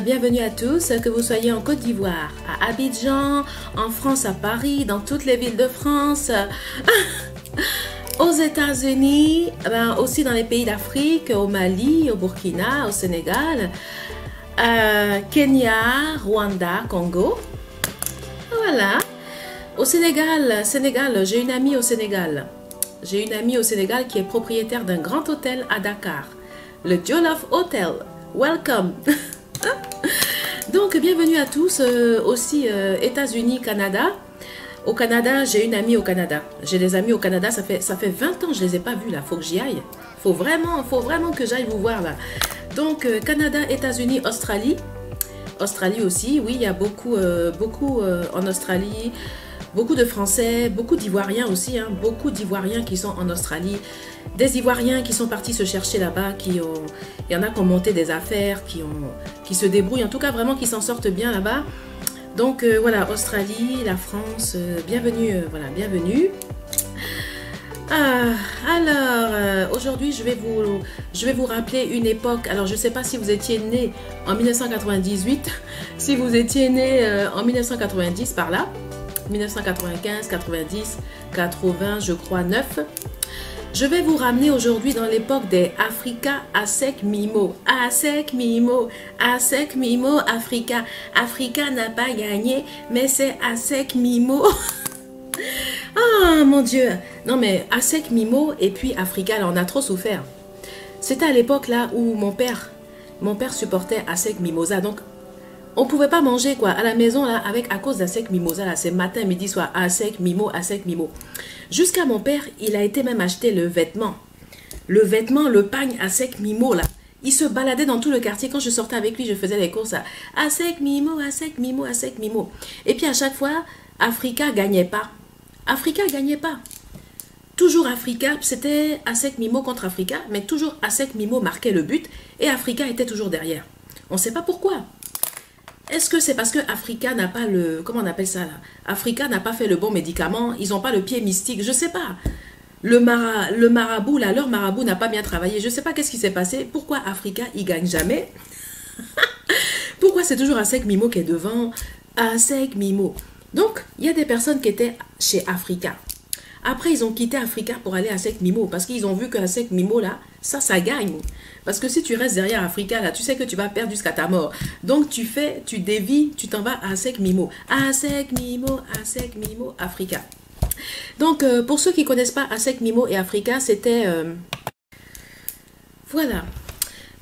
Bienvenue à tous, que vous soyez en Côte d'Ivoire, à Abidjan, en France, à Paris, dans toutes les villes de France, aux États-Unis, aussi dans les pays d'Afrique, au Mali, au Burkina, au Sénégal, Kenya, Rwanda, Congo. Voilà. Au Sénégal, j'ai une amie au Sénégal. J'ai une amie au Sénégal qui est propriétaire d'un grand hôtel à Dakar, le Jollof Hotel. Welcome. Donc, bienvenue à tous, aussi États-Unis, Canada. Au Canada, j'ai une amie au Canada. J'ai des amis au Canada, ça fait 20 ans que je ne les ai pas vus là. Faut que j'y aille. Faut vraiment que j'aille vous voir là. Donc, Canada, États-Unis, Australie. Australie aussi, oui, il y a beaucoup en Australie. Beaucoup de Français, beaucoup d'Ivoiriens aussi, hein, beaucoup d'Ivoiriens qui sont en Australie. Des Ivoiriens qui sont partis se chercher là-bas, il y en a qui ont monté des affaires, qui se débrouillent, en tout cas vraiment qui s'en sortent bien là-bas. Donc voilà, Australie, la France, bienvenue, voilà, bienvenue. Alors, aujourd'hui, je vais vous rappeler une époque. Alors, je ne sais pas si vous étiez né en 1998, si vous étiez né en 1990 par là. 1995, 90, 80, je crois 9. Je vais vous ramener aujourd'hui dans l'époque des Africa Asec Mimo. Asec Mimo, Asec Mimo, Africa. Africa n'a pas gagné, mais c'est Asec Mimo. Ah mon Dieu. Non mais Asec Mimo et puis Africa, là on a trop souffert. C'était à l'époque là où mon père supportait Asec Mimosa. Donc on pouvait pas manger quoi à la maison là à cause d'Asec Mimosa là, c'est matin, midi, soir, Asec Mimo, Asec Mimo. Jusqu'à mon père, il a été même acheter le vêtement, le pagne Asec Mimo là. Il se baladait dans tout le quartier. Quand je sortais avec lui, je faisais les courses à Asec Mimo, Asec Mimo, Asec Mimo. Et puis à chaque fois, Africa gagnait pas. Africa gagnait pas. Toujours Africa, c'était Asec Mimo contre Africa, mais toujours Asec Mimo marquait le but et Africa était toujours derrière. On ne sait pas pourquoi. Est-ce que c'est parce que Africa n'a pas le... Comment on appelle ça là? Africa n'a pas fait le bon médicament. Ils n'ont pas le pied mystique. Je ne sais pas. Le marabout là, leur marabout n'a pas bien travaillé. Je ne sais pas qu'est-ce qui s'est passé. Pourquoi Africa, il gagne jamais? Pourquoi c'est toujours Asec Mimo qui est devant? Asec Mimo. Donc, il y a des personnes qui étaient chez Africa. Après, ils ont quitté Africa pour aller à Asec Mimo. Parce qu'ils ont vu que Asec Mimo là, ça gagne. Parce que si tu restes derrière Africa, là, tu sais que tu vas perdre jusqu'à ta mort. Donc, tu dévis, tu t'en vas à Asec Mimo. Asec Mimo, Africa. Donc, pour ceux qui ne connaissent pas Asec Mimo et Africa, c'était... Voilà.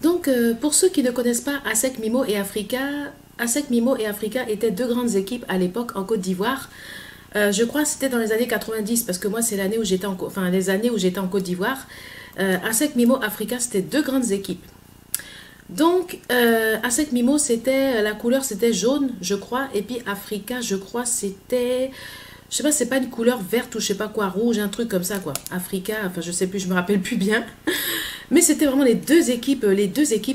Donc, pour ceux qui ne connaissent pas Asec Mimo et Africa étaient deux grandes équipes à l'époque en Côte d'Ivoire. Je crois que c'était dans les années 90, parce que moi, c'est l'année où j'étais les années où j'étais en Côte d'Ivoire. Asec Mimo Africa, c'était deux grandes équipes. Donc, Asec Mimo, la couleur, c'était jaune, je crois. Et puis Africa, je crois, c'était... Je sais pas, c'est pas une couleur verte ou je sais pas quoi, rouge, un truc comme ça, quoi. Africa, enfin, je sais plus, je me rappelle plus bien. Mais c'était vraiment les deux équipes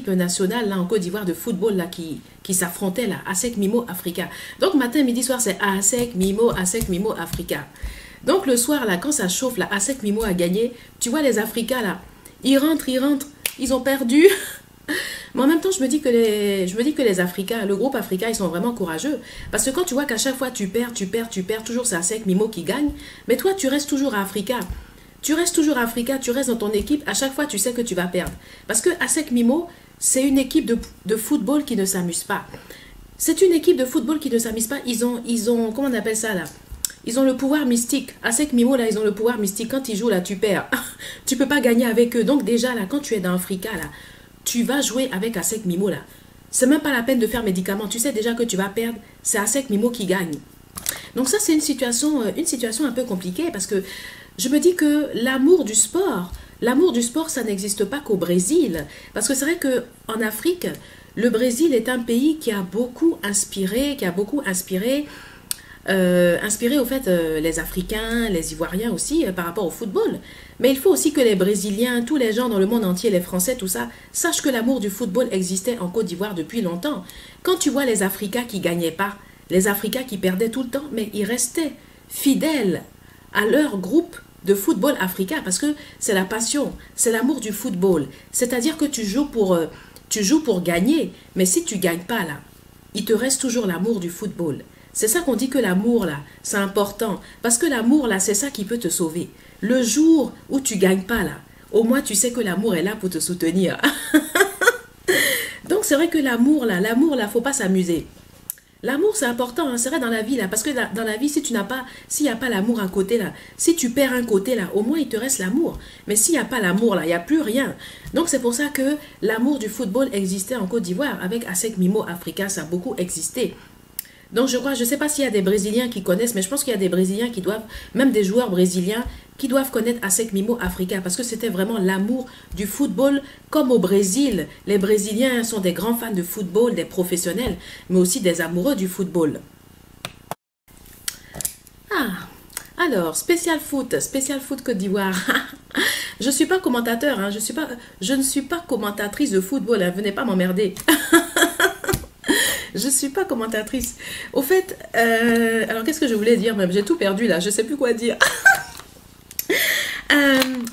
nationales, là, en Côte d'Ivoire, de football, là, qui s'affrontaient, là. Asec Mimo Africa. Donc, matin, midi, soir, c'est Asec Mimo Africa. Donc, le soir, là, quand ça chauffe, là, Asec Mimo a gagné. Tu vois, les Africains, là, ils rentrent, ils ont perdu. Mais en même temps, je me dis que les Africains, le groupe Africa, ils sont vraiment courageux. Parce que quand tu vois qu'à chaque fois, tu perds, toujours c'est Asec Mimo qui gagne. Mais toi, tu restes toujours à Africa. Tu restes dans ton équipe. À chaque fois, tu sais que tu vas perdre. Parce que Asec Mimo, c'est une équipe de football qui ne s'amuse pas. C'est une équipe de football qui ne s'amuse pas. Ils ont, comment on appelle ça là? Ils ont le pouvoir mystique. Asec Mimo, là, ils ont le pouvoir mystique. Quand ils jouent, là, tu perds. Tu peux pas gagner avec eux. Donc déjà, là, quand tu es dans Africa, là, tu vas jouer avec Asec Mimo, là. C'est même pas la peine de faire médicament. Tu sais déjà que tu vas perdre. C'est Asec Mimo qui gagne. Donc ça, c'est une situation un peu compliquée parce que je me dis que l'amour du sport, ça n'existe pas qu'au Brésil. Parce que c'est vrai qu'en Afrique, le Brésil est un pays qui a beaucoup inspiré, inspiré au fait les Africains, les Ivoiriens aussi par rapport au football. Mais il faut aussi que les Brésiliens, tous les gens dans le monde entier, les Français, tout ça, sachent que l'amour du football existait en Côte d'Ivoire depuis longtemps. Quand tu vois les Africains qui gagnaient pas, les Africains qui perdaient tout le temps, mais ils restaient fidèles à leur groupe de football africain parce que c'est la passion, c'est l'amour du football. C'est-à-dire que tu joues pour gagner, mais si tu gagnes pas là, il te reste toujours l'amour du football. C'est ça qu'on dit que l'amour là, c'est important parce que l'amour là, c'est ça qui peut te sauver. Le jour où tu gagnes pas là, au moins tu sais que l'amour est là pour te soutenir. Donc c'est vrai que l'amour là, faut pas s'amuser. L'amour, c'est important, hein, c'est vrai dans la vie, là, parce que dans la vie, s'il n'y a pas l'amour à côté, là, si tu perds un côté, là, au moins, il te reste l'amour. Mais s'il n'y a pas l'amour, là, il n'y a plus rien. Donc, c'est pour ça que l'amour du football existait en Côte d'Ivoire. Avec ASEC Mimo Africa, ça a beaucoup existé. Donc, je ne sais pas s'il y a des Brésiliens qui connaissent, mais je pense qu'il y a des Brésiliens qui doivent, même des joueurs brésiliens, qui doivent connaître ASEC Mimo Africa, parce que c'était vraiment l'amour du football, comme au Brésil. Les Brésiliens sont des grands fans de football, des professionnels, mais aussi des amoureux du football. Ah, alors, spécial foot Côte d'Ivoire. Je ne suis pas commentateur, hein, je ne suis pas commentatrice de football, hein, venez pas m'emmerder. Je ne suis pas commentatrice. Au fait, alors qu'est-ce que je voulais dire même? J'ai tout perdu là, je ne sais plus quoi dire.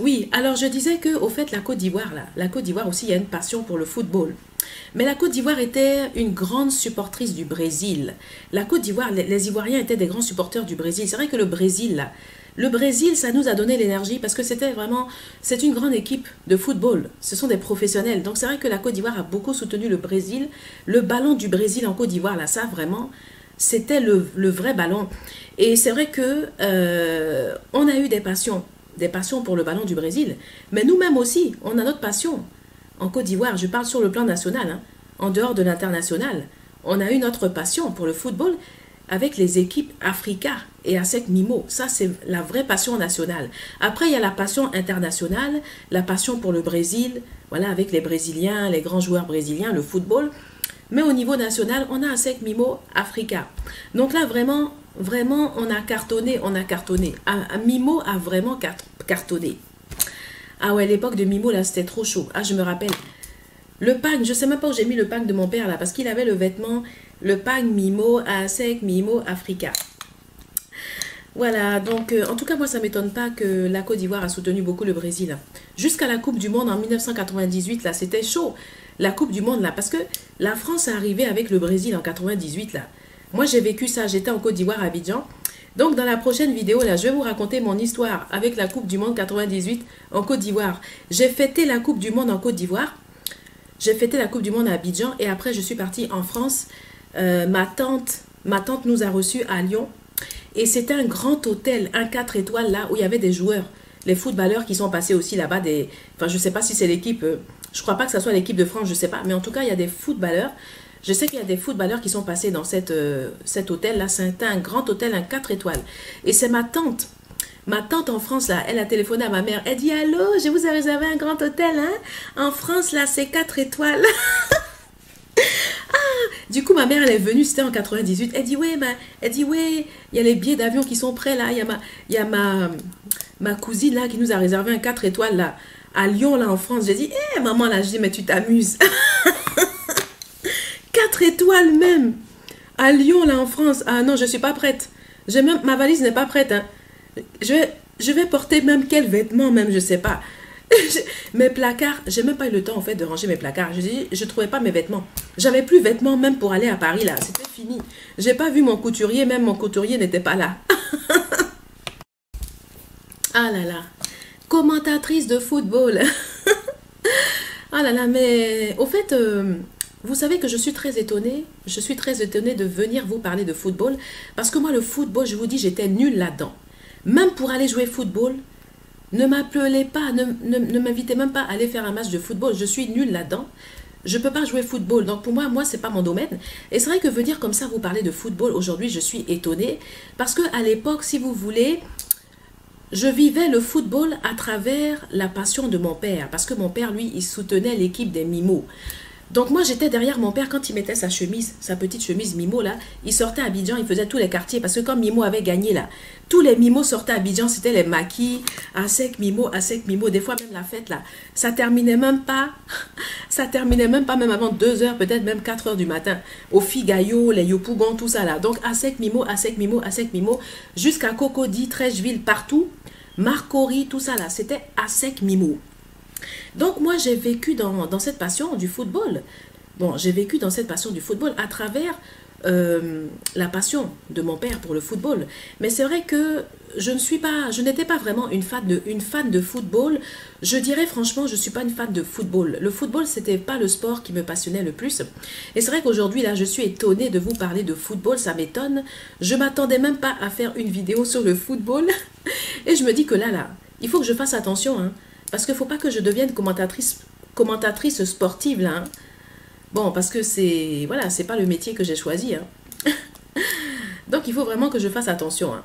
Oui, alors je disais que au fait la Côte d'Ivoire aussi, il y a une passion pour le football. Mais la Côte d'Ivoire était une grande supportrice du Brésil. La Côte d'Ivoire, les Ivoiriens étaient des grands supporters du Brésil. C'est vrai que le Brésil, ça nous a donné l'énergie parce que c'est une grande équipe de football. Ce sont des professionnels. Donc c'est vrai que la Côte d'Ivoire a beaucoup soutenu le Brésil. Le ballon du Brésil en Côte d'Ivoire, là, ça vraiment, c'était le vrai ballon. Et c'est vrai que on a eu des passions pour le ballon du Brésil. Mais nous-mêmes aussi, on a notre passion. En Côte d'Ivoire, je parle sur le plan national, hein, en dehors de l'international. On a eu notre passion pour le football avec les équipes Africa et ASEC Mimo. Ça, c'est la vraie passion nationale. Après, il y a la passion internationale, la passion pour le Brésil, voilà, avec les Brésiliens, les grands joueurs brésiliens, le football. Mais au niveau national, on a ASEC Mimo Africa. Donc là, vraiment, on a cartonné. Mimo a vraiment cartonné. Ah ouais, l'époque de Mimo, là, c'était trop chaud. Ah, je me rappelle. Le pagne, je sais même pas où j'ai mis le pagne de mon père, là, parce qu'il avait le vêtement, le pagne Mimo, ASEC Mimo Africa. Voilà, donc, en tout cas, moi, ça ne m'étonne pas que la Côte d'Ivoire a soutenu beaucoup le Brésil. Jusqu'à la Coupe du Monde en 1998, là, c'était chaud. La Coupe du Monde, là, parce que la France est arrivée avec le Brésil en 98, là. Moi, j'ai vécu ça, j'étais en Côte d'Ivoire à Abidjan. Donc, dans la prochaine vidéo, là, je vais vous raconter mon histoire avec la Coupe du Monde 98 en Côte d'Ivoire. J'ai fêté la Coupe du Monde en Côte d'Ivoire. J'ai fêté la Coupe du Monde à Abidjan et après, je suis partie en France. Ma tante nous a reçus à Lyon. Et c'était un grand hôtel, un 4 étoiles, là, où il y avait des joueurs. Les footballeurs qui sont passés aussi là-bas. Enfin, je ne sais pas si c'est l'équipe. Je ne crois pas que ce soit l'équipe de France, je ne sais pas. Mais en tout cas, il y a des footballeurs. Je sais qu'il y a des footballeurs qui sont passés dans cet hôtel-là. C'était un grand hôtel, un 4 étoiles. Et c'est ma tante. Ma tante en France, là, elle a téléphoné à ma mère. Elle dit, allô, je vous ai réservé un grand hôtel, hein. En France, là, c'est 4 étoiles. Du coup, ma mère, elle est venue, c'était en 98. Elle dit, ouais, il y a les billets d'avion qui sont prêts, là. Il y a ma cousine, là, qui nous a réservé un 4 étoiles, là, à Lyon, là, en France. J'ai dit, maman, là, je dis, mais tu t'amuses. 4 étoiles même. À Lyon, là, en France. Ah non, je ne suis pas prête. Ma valise n'est pas prête, hein. Je vais porter même quels vêtements, même, je ne sais pas. Mes placards, j'ai même pas eu le temps en fait de ranger mes placards. Je trouvais pas mes vêtements. J'avais plus vêtements même pour aller à Paris là. C'était fini. J'ai pas vu mon couturier, même mon couturier n'était pas là. Ah là là. Commentatrice de football. Ah là là, mais au fait, vous savez que je suis très étonnée. Je suis très étonnée de venir vous parler de football. Parce que moi, le football, je vous dis, j'étais nulle là-dedans. Même pour aller jouer football, ne m'appelez pas, ne m'invitez même pas à aller faire un match de football. Je suis nulle là-dedans. Je ne peux pas jouer football. Donc pour moi, ce n'est pas mon domaine. Et c'est vrai que venir comme ça vous parler de football, aujourd'hui, je suis étonnée. Parce qu'à l'époque, si vous voulez, Je vivais le football à travers la passion de mon père, parce que mon père, lui, il soutenait l'équipe des Mimos. Donc moi, j'étais derrière mon père quand il mettait sa chemise, sa petite chemise Mimo, là. Il sortait à Abidjan, il faisait tous les quartiers, parce que quand Mimo avait gagné, là, tous les Mimos sortaient à Abidjan, c'était les maquis, Asec Mimo, Asec Mimo. Des fois, même la fête, là, ça terminait même pas, ça terminait même pas, même avant 2 heures, peut-être même 4 heures du matin. Au Figayo, les Yopougon, tout ça, là. Donc, Asec Mimo, Asec Mimo, Asec Mimo, jusqu'à Cocody, Trècheville, partout. Marcory, tout ça, là, c'était Asec Mimo. Donc moi, j'ai vécu dans cette passion du football. Bon, j'ai vécu dans cette passion du football à travers la passion de mon père pour le football. Mais c'est vrai que je n'étais pas vraiment une fan de football. Je dirais franchement, je ne suis pas une fan de football. Le football, c'était pas le sport qui me passionnait le plus. Et c'est vrai qu'aujourd'hui, là, je suis étonnée de vous parler de football, ça m'étonne. Je m'attendais même pas à faire une vidéo sur le football. Et je me dis que là, il faut que je fasse attention, hein. Parce qu'il ne faut pas que je devienne commentatrice sportive, là. Hein. Bon, parce que voilà, c'est pas le métier que j'ai choisi. Hein. Donc, il faut vraiment que je fasse attention. Hein.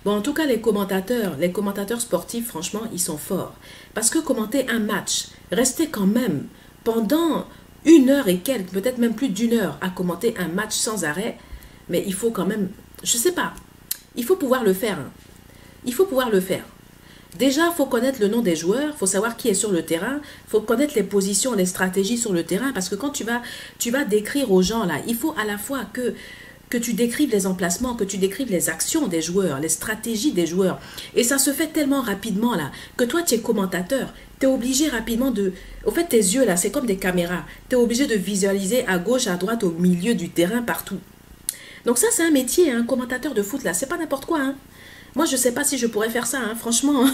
Bon, en tout cas, les commentateurs sportifs, franchement, ils sont forts. Parce que commenter un match, rester quand même pendant 1 heure et quelques, peut-être même plus d'1 heure, à commenter un match sans arrêt, mais il faut quand même, je sais pas, il faut pouvoir le faire. Hein. Il faut pouvoir le faire. Déjà, il faut connaître le nom des joueurs, il faut savoir qui est sur le terrain, il faut connaître les positions, les stratégies sur le terrain, parce que quand tu vas décrire aux gens, là, il faut à la fois que tu décrives les emplacements, que tu décrives les actions des joueurs, les stratégies des joueurs. Et ça se fait tellement rapidement, là, que toi, tu es commentateur, tu es obligé rapidement de... Au fait, tes yeux, là, c'est comme des caméras. Tu es obligé de visualiser à gauche, à droite, au milieu du terrain, partout. Donc ça, c'est un métier, un commentateur de foot, là, c'est pas n'importe quoi, hein. Moi, je ne sais pas si je pourrais faire ça, hein. Franchement,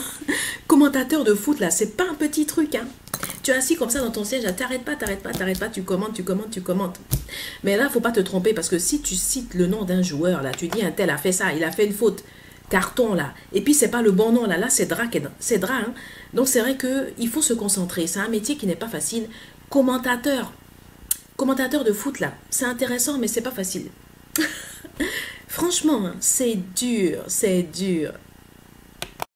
commentateur de foot, là, c'est pas un petit truc, hein. Tu es assis comme ça dans ton siège, t'arrêtes pas, tu commentes. Mais là, faut pas te tromper, parce que si tu cites le nom d'un joueur, là, tu dis un tel a fait ça, il a fait une faute, carton, là, et puis c'est pas le bon nom, là, c'est drap, hein. Donc c'est vrai qu'il faut se concentrer, c'est un métier qui n'est pas facile. Commentateur de foot, là, c'est intéressant, mais c'est pas facile. Franchement, c'est dur, c'est dur.